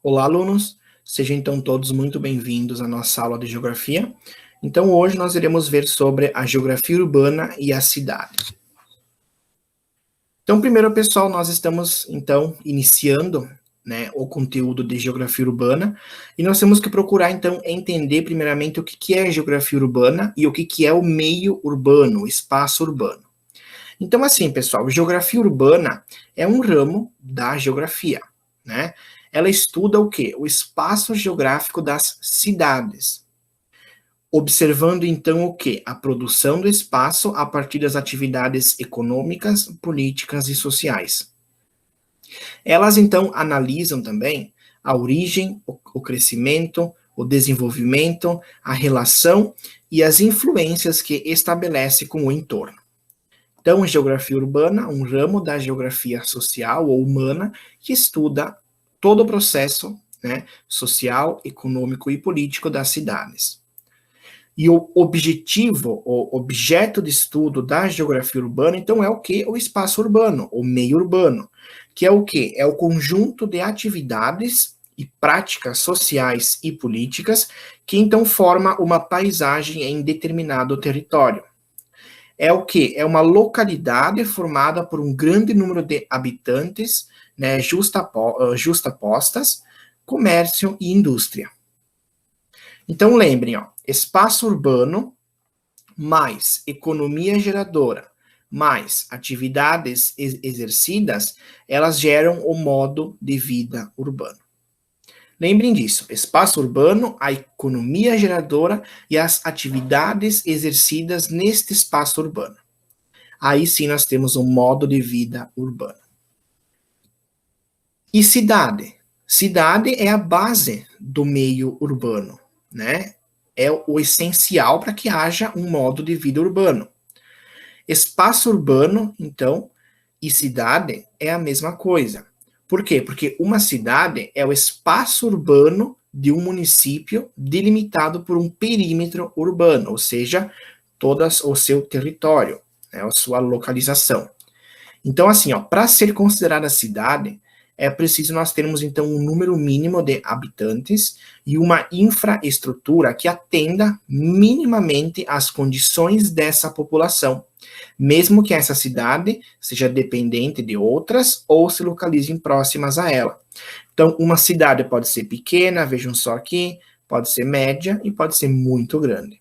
Olá, alunos! Sejam então todos muito bem-vindos à nossa aula de Geografia. Então, hoje nós iremos ver sobre a geografia urbana e a cidade. Então, primeiro, pessoal, nós estamos, então, iniciando, o conteúdo de geografia urbana, e nós temos que procurar, então, entender, primeiramente, o que é geografia urbana e o que é o meio urbano, o espaço urbano. Então, assim, pessoal, geografia urbana é um ramo da geografia, né? Ela estuda o quê? O espaço geográfico das cidades. Observando, então, o quê? A produção do espaço a partir das atividades econômicas, políticas e sociais. Elas, então, analisam também a origem, o crescimento, o desenvolvimento, a relação e as influências que estabelece com o entorno. Então, geografia urbana, um ramo da geografia social ou humana que estuda todo o processo, social, econômico e político das cidades. E o objetivo, o objeto de estudo da geografia urbana, então, é o que? O espaço urbano, o meio urbano, que é o que? É o conjunto de atividades e práticas sociais e políticas que, então, forma uma paisagem em determinado território. É o que? É uma localidade formada por um grande número de habitantes, justapostas, comércio e indústria. Então lembrem, espaço urbano mais economia geradora mais atividades exercidas, elas geram o modo de vida urbano. Lembrem disso, espaço urbano, a economia geradora e as atividades exercidas neste espaço urbano. Aí sim nós temos um modo de vida urbano. E cidade? Cidade é a base do meio urbano, né? É o essencial para que haja um modo de vida urbano. Espaço urbano, então, e cidade é a mesma coisa. Por quê? Porque uma cidade é o espaço urbano de um município delimitado por um perímetro urbano, ou seja, todo o seu território, a sua localização. Então, assim, para ser considerada cidade, é preciso nós termos, então, um número mínimo de habitantes e uma infraestrutura que atenda minimamente às condições dessa população, mesmo que essa cidade seja dependente de outras ou se localizem próximas a ela. Então, uma cidade pode ser pequena, vejam só aqui, pode ser média e pode ser muito grande.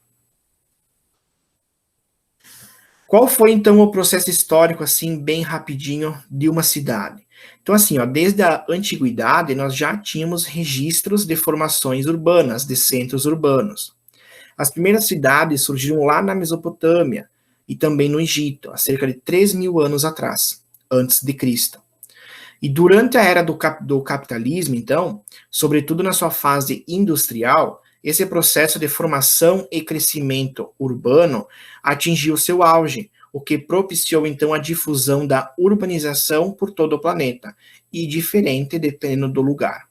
Qual foi, então, o processo histórico, assim, bem rapidinho, de uma cidade? Então, assim, desde a antiguidade, nós já tínhamos registros de formações urbanas, de centros urbanos. As primeiras cidades surgiram lá na Mesopotâmia e também no Egito, há cerca de 3.000 anos atrás, antes de Cristo. E durante a era do capitalismo, então, sobretudo na sua fase industrial, esse processo de formação e crescimento urbano atingiu seu auge, o que propiciou então a difusão da urbanização por todo o planeta, e diferente dependendo do lugar.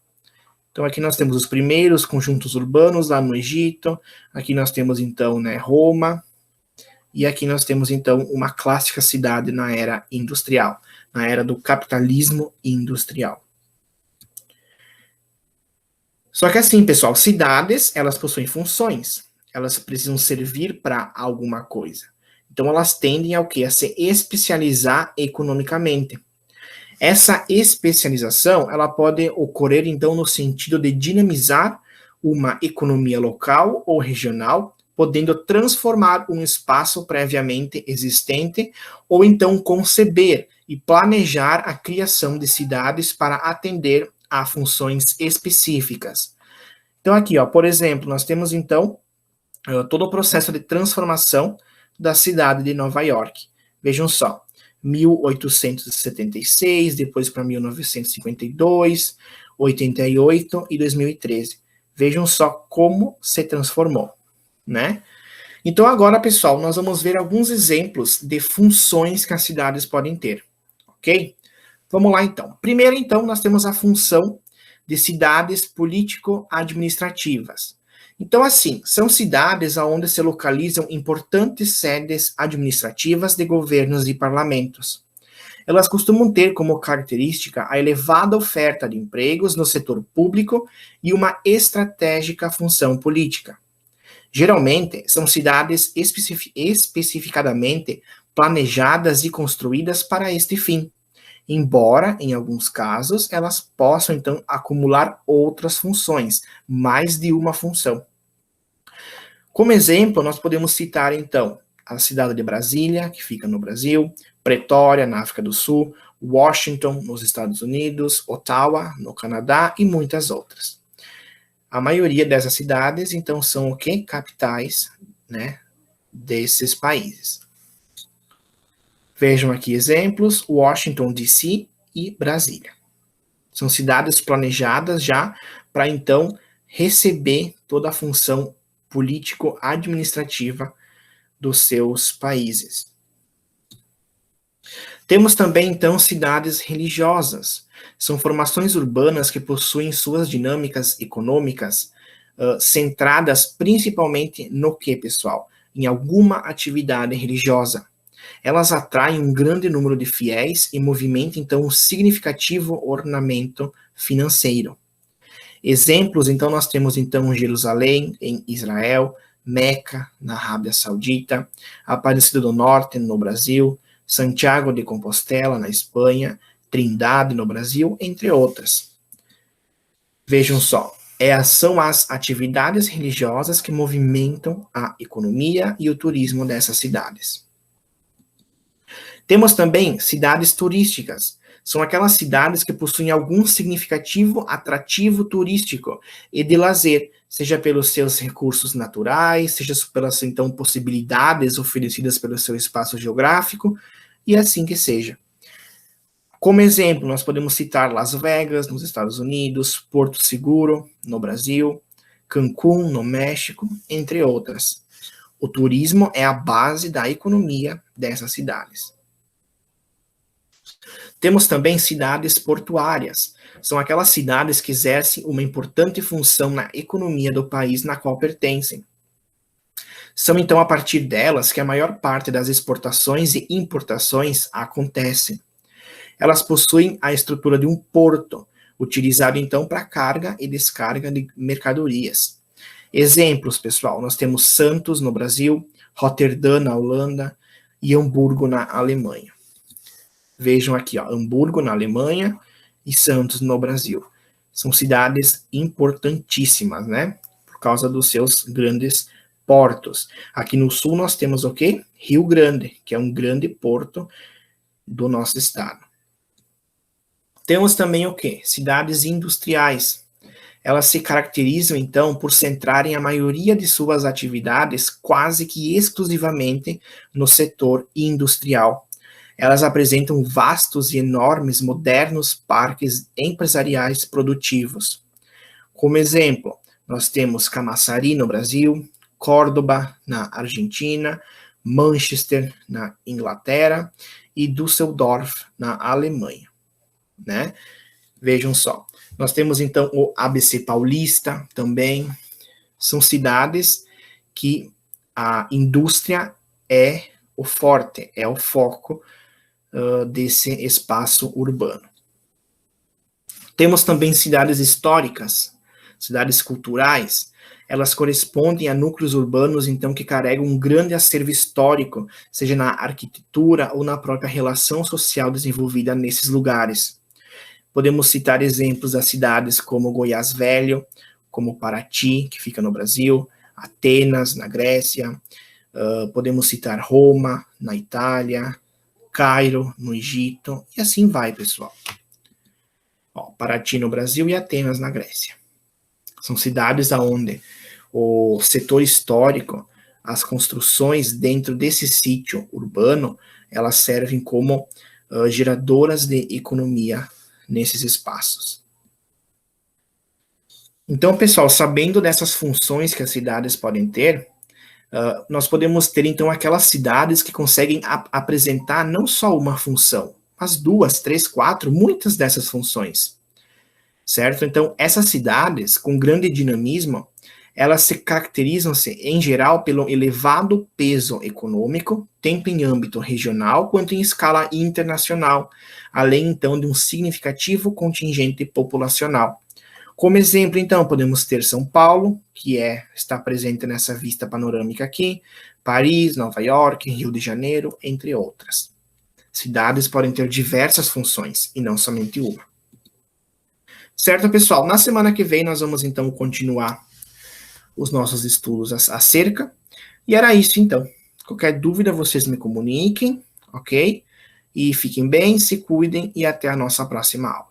Então aqui nós temos os primeiros conjuntos urbanos lá no Egito, aqui nós temos então, Roma, e aqui nós temos então uma clássica cidade na era industrial, na era do capitalismo industrial. Só que assim, pessoal, cidades, elas possuem funções, elas precisam servir para alguma coisa. Então elas tendem ao quê? A se especializar economicamente. Essa especialização, ela pode ocorrer então no sentido de dinamizar uma economia local ou regional, podendo transformar um espaço previamente existente, ou então conceber e planejar a criação de cidades para atender a funções específicas. Então aqui, por exemplo, nós temos então todo o processo de transformação da cidade de Nova York. Vejam só, 1876, depois para 1952, 88 e 2013. Vejam só como se transformou, né? Então agora, pessoal, nós vamos ver alguns exemplos de funções que as cidades podem ter, ok? Vamos lá, então. Primeiro, então, nós temos a função de cidades político-administrativas. Então, assim, são cidades onde se localizam importantes sedes administrativas de governos e parlamentos. elas costumam ter como característica a elevada oferta de empregos no setor público e uma estratégica função política. Geralmente, são cidades especificadamente planejadas e construídas para este fim, embora, em alguns casos, elas possam, então, acumular outras funções, mais de uma função. Como exemplo, nós podemos citar, então, a cidade de Brasília, que fica no Brasil, Pretória, na África do Sul, Washington, nos Estados Unidos, Ottawa, no Canadá e muitas outras. A maioria dessas cidades, então, são o quê? Capitais, né, desses países. Vejam aqui exemplos, Washington, D.C. e Brasília. São cidades planejadas já para, então, receber toda a função político-administrativa dos seus países. Temos também, então, cidades religiosas. São formações urbanas que possuem suas dinâmicas econômicas centradas principalmente no que, pessoal? Em alguma atividade religiosa. Elas atraem um grande número de fiéis e movimentam, então, um significativo ornamento financeiro. Exemplos, então, nós temos, então, Jerusalém, em Israel, Meca, na Arábia Saudita, Aparecida do Norte, no Brasil, Santiago de Compostela, na Espanha, Trindade, no Brasil, entre outras. Vejam só, são as atividades religiosas que movimentam a economia e o turismo dessas cidades. Temos também cidades turísticas. São aquelas cidades que possuem algum significativo atrativo turístico e de lazer, seja pelos seus recursos naturais, seja pelas, então, possibilidades oferecidas pelo seu espaço geográfico, e assim que seja. Como exemplo, nós podemos citar Las Vegas, nos Estados Unidos, Porto Seguro, no Brasil, Cancún, no México, entre outras. O turismo é a base da economia dessas cidades. Temos também cidades portuárias. São aquelas cidades que exercem uma importante função na economia do país na qual pertencem. São, então, a partir delas que a maior parte das exportações e importações acontecem. Elas possuem a estrutura de um porto, utilizado, então, para carga e descarga de mercadorias. Exemplos, pessoal, nós temos Santos, no Brasil, Roterdã, na Holanda, e Hamburgo, na Alemanha. Vejam aqui, ó, Hamburgo, na Alemanha, e Santos, no Brasil. São cidades importantíssimas, né? Por causa dos seus grandes portos. Aqui no sul nós temos o quê? Rio Grande, que é um grande porto do nosso estado. Temos também o quê? Cidades industriais. Elas se caracterizam, então, por centrarem a maioria de suas atividades quase que exclusivamente no setor industrial. Elas apresentam vastos e enormes modernos parques empresariais produtivos. Como exemplo, nós temos Camaçari, no Brasil, Córdoba, na Argentina, Manchester, na Inglaterra, e Düsseldorf, na Alemanha, né? Vejam só. Nós temos, então, o ABC Paulista também. São cidades que a indústria é o forte, é o foco desse espaço urbano. Temos também cidades históricas, cidades culturais. Elas correspondem a núcleos urbanos, então, que carregam um grande acervo histórico, seja na arquitetura ou na própria relação social desenvolvida nesses lugares. Podemos citar exemplos das cidades como Goiás Velho, como Paraty, que fica no Brasil, Atenas, na Grécia, podemos citar Roma, na Itália, Cairo, no Egito, e assim vai, pessoal. Ó, Paraty no Brasil e Atenas na Grécia. São cidades onde o setor histórico, as construções dentro desse sítio urbano, elas servem como geradoras de economia nesses espaços. Então, pessoal, sabendo dessas funções que as cidades podem ter, nós podemos ter, então, aquelas cidades que conseguem apresentar não só uma função, mas 2, 3, 4, muitas dessas funções, certo? Então, essas cidades, com grande dinamismo, elas se caracterizam-se, em geral, pelo elevado peso econômico, tanto em âmbito regional quanto em escala internacional, além, então, de um significativo contingente populacional. Como exemplo, então, podemos ter São Paulo, que está presente nessa vista panorâmica aqui, Paris, Nova York, Rio de Janeiro, entre outras. Cidades podem ter diversas funções, e não somente uma. Certo, pessoal? Na semana que vem nós vamos, então, continuar os nossos estudos acerca. E era isso, então. Qualquer dúvida, vocês me comuniquem, ok? E fiquem bem, se cuidem e até a nossa próxima aula.